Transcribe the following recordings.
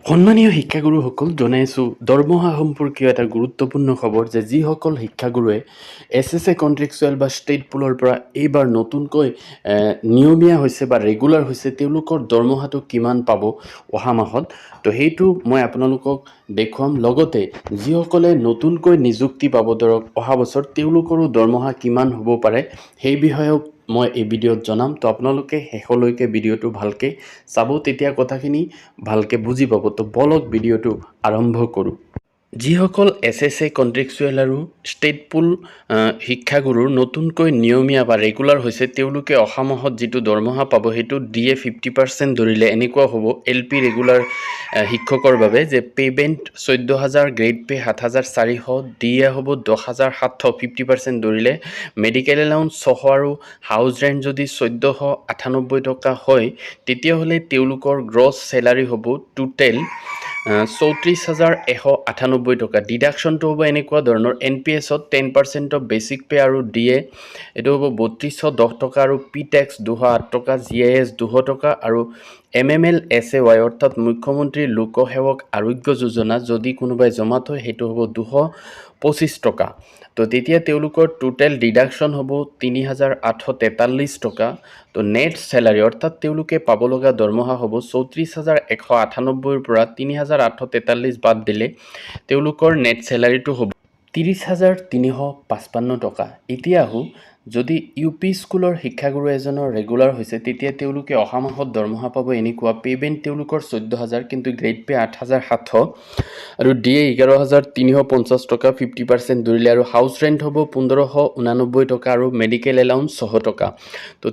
সন্মানীয় শিক্ষাগুৰুসকল, জনাইছোঁ দৰমহা সম্পৰ্কীয় এটা গুৰুত্বপূৰ্ণ খবৰ যে যিসকল শিক্ষাগুৰুৱে SSA কন্ট্ৰেকচুৱেল বা ষ্টেট পুলৰ পৰা এইবাৰ নতুনকৈ নিয়মীয়া হৈছে বা ৰেগুলাৰ হৈছে, তেওঁলোকৰ দৰমহাটো কিমান পাব অহা মাহত। তো সেইটো মই আপোনালোকক দেখুৱাম। লগতে যিসকলে নতুনকৈ নিযুক্তি পাব ধৰক অহা বছৰ, তেওঁলোকৰো দৰমহা কিমান হ'ব পাৰে সেই বিষয়েও মই এই ভিডিঅ'ত জনাম। তো আপোনালোকে শেষলৈকে ভিডিঅ'টো ভালকৈ চাব, তেতিয়া কথাখিনি ভালকৈ বুজি পাব। তো বলক ভিডিঅ'টো আৰম্ভ কৰোঁ। যিসকল SSA কন্ট্ৰেকচুৱেল আৰু ষ্টেট পুল শিক্ষাগুৰুৰ নতুনকৈ নিয়মীয়া বা ৰেগুলাৰ হৈছে, তেওঁলোকে অহা মাহত যিটো দৰমহা পাব সেইটো DA 50% ধৰিলে এনেকুৱা হ'ব। LP ৰেগুলাৰ শিক্ষকৰ বাবে যে পে'মেণ্ট 14,000, গ্ৰেড পে' 7,400, DA হ'ব 10,700 50% ধৰিলে। মেডিকেল এলাউন্স 600 আৰু হাউচ ৰেণ্ট যদি 1,498 টকা হয়, তেতিয়াহ'লে তেওঁলোকৰ গ্ৰছ চেলাৰী হ'ব টোটেল 34,198 টকা। ডিডাকশ্যনটো হ'ব এনেকুৱা ধৰণৰ: NPSত 10% অফ বেচিক পে' আৰু DA এইটো হ'ব 3210 টকা, আৰু PTax 208 টকা, GIS 200 টকা, আৰু MML SAY অৰ্থাৎ মুখ্যমন্ত্ৰী লোকসেৱক আৰোগ্য যোজনা যদি কোনোবাই জমা থয় সেইটো হ'ব 225 টকা। তো তেতিয়া তেওঁলোকৰ টোটেল ডিডাকশ্যন হ'ব 3,843 টকা। তো নেট চেলাৰী অৰ্থাৎ তেওঁলোকে পাব লগা দৰমহা হ'ব 34,198ৰ পৰা 3,843 বাদ দিলে তেওঁলোকৰ নেট চেলাৰীটো হ'ব 30,355 টকা। এতিয়া আহোঁ, যদি UP স্কুলৰ শিক্ষাগুৰু এজনৰ ৰেগুলাৰ হৈছে, তেতিয়া তেওঁলোকে অহা মাহত দৰমহা পাব এনেকুৱা: পে'মেণ্ট তেওঁলোকৰ 14,000, কিন্তু গ্ৰেড পে' 8,700, আৰু DA 11,350 টকা 50% ধৰিলে, আৰু হাউচ ৰেণ্ট হ'ব 1,589 টকা, আৰু মেডিকেল এলাউন্স 600 টকা। তো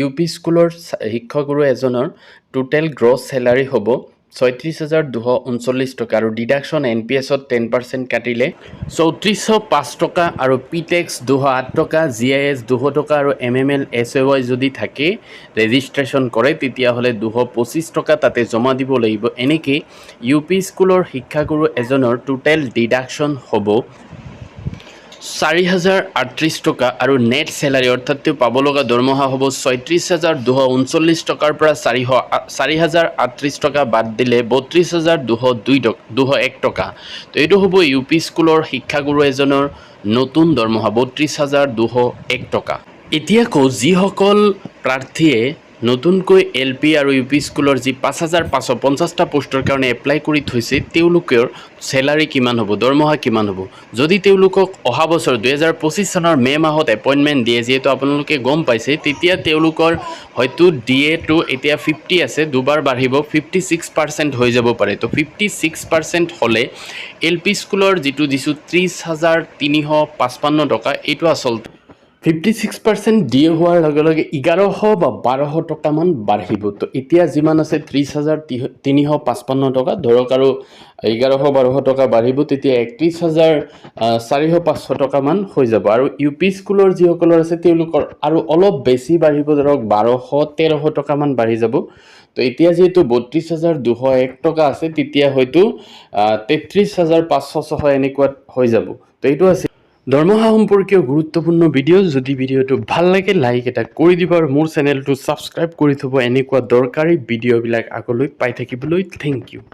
UP স্কুলৰ শিক্ষাগুৰু এজনৰ টোটেল গ্ৰছ চেলাৰী হ'ব 36,239 টকা, আৰু ডিডাকশ্যন NPSত 10% কাটিলে 3,405 টকা, আৰু PTax 208 টকা, GIS 200 টকা, আৰু MML SAY যদি থাকে ৰেজিষ্ট্ৰেশ্যন কৰে তেতিয়াহ'লে 225 টকা তাতে জমা দিব লাগিব। এনেকৈ UP স্কুলৰ শিক্ষাগুৰু এজনৰ টোটেল ডিডাকশ্যন হ'ব 4,038 টকা, আৰু নেট চেলাৰী অৰ্থাৎ তেওঁ পাব লগা দৰমহা হ'ব 36,239 টকাৰ পৰা 4,038 টকা বাদ দিলে 32,201 টকা। তো এইটো হ'ব UP স্কুলৰ শিক্ষাগুৰু এজনৰ নতুন দৰমহা 32,201 টকা। এতিয়া কওঁ, যিসকল প্ৰাৰ্থীয়ে নতুনকৈ LP আৰু UP স্কুলৰ যি 5,550টা পোষ্টৰ কাৰণে এপ্লাই কৰি থৈছে, তেওঁলোকৰ চেলাৰী কিমান হ'ব, দৰমহা কিমান হ'ব। যদি তেওঁলোকক অহা বছৰ 2025 চনৰ মে' মাহত এপইণ্টমেণ্ট দিয়ে, যিহেতু আপোনালোকে গম পাইছে, তেতিয়া তেওঁলোকৰ হয়তো DAটো এতিয়া 50 আছে, দুবাৰ বাঢ়িব 56% হৈ যাব পাৰে। তো 56% হ'লে LP স্কুলৰ যিটো দিছোঁ 30,355 টকা, এইটো আচলতে 56% DA হোৱাৰ লগে লগে 1100 বা 1200 টকামান বাঢ়িব। তো এতিয়া যিমান আছে 30,355 টকা ধৰক, আৰু 1100-1200 টকা বাঢ়িব, তেতিয়া 31,400-500 টকামান হৈ যাব। আৰু UP স্কুলৰ যিসকলৰ আছে তেওঁলোকৰ আৰু অলপ বেছি বাঢ়িব, ধৰক 1200-1300 টকামান বাঢ়ি যাব। তো এতিয়া যিহেতু 32,201 টকা আছে, তেতিয়া হয়তো 33,500-600 এনেকুৱা হৈ যাব। তো এইটো আছে দৰমহা সম্পৰ্কীয় গুৰুত্বপূৰ্ণ ভিডিঅ'। যদি ভিডিঅ'টো ভাল লাগে লাইক এটা কৰি দিব, আৰু মোৰ চেনেলটো ছাবস্ক্ৰাইব কৰি থ'ব এনেকুৱা দৰকাৰী ভিডিঅ'বিলাক আগলৈ পাই থাকিবলৈ। Thank U.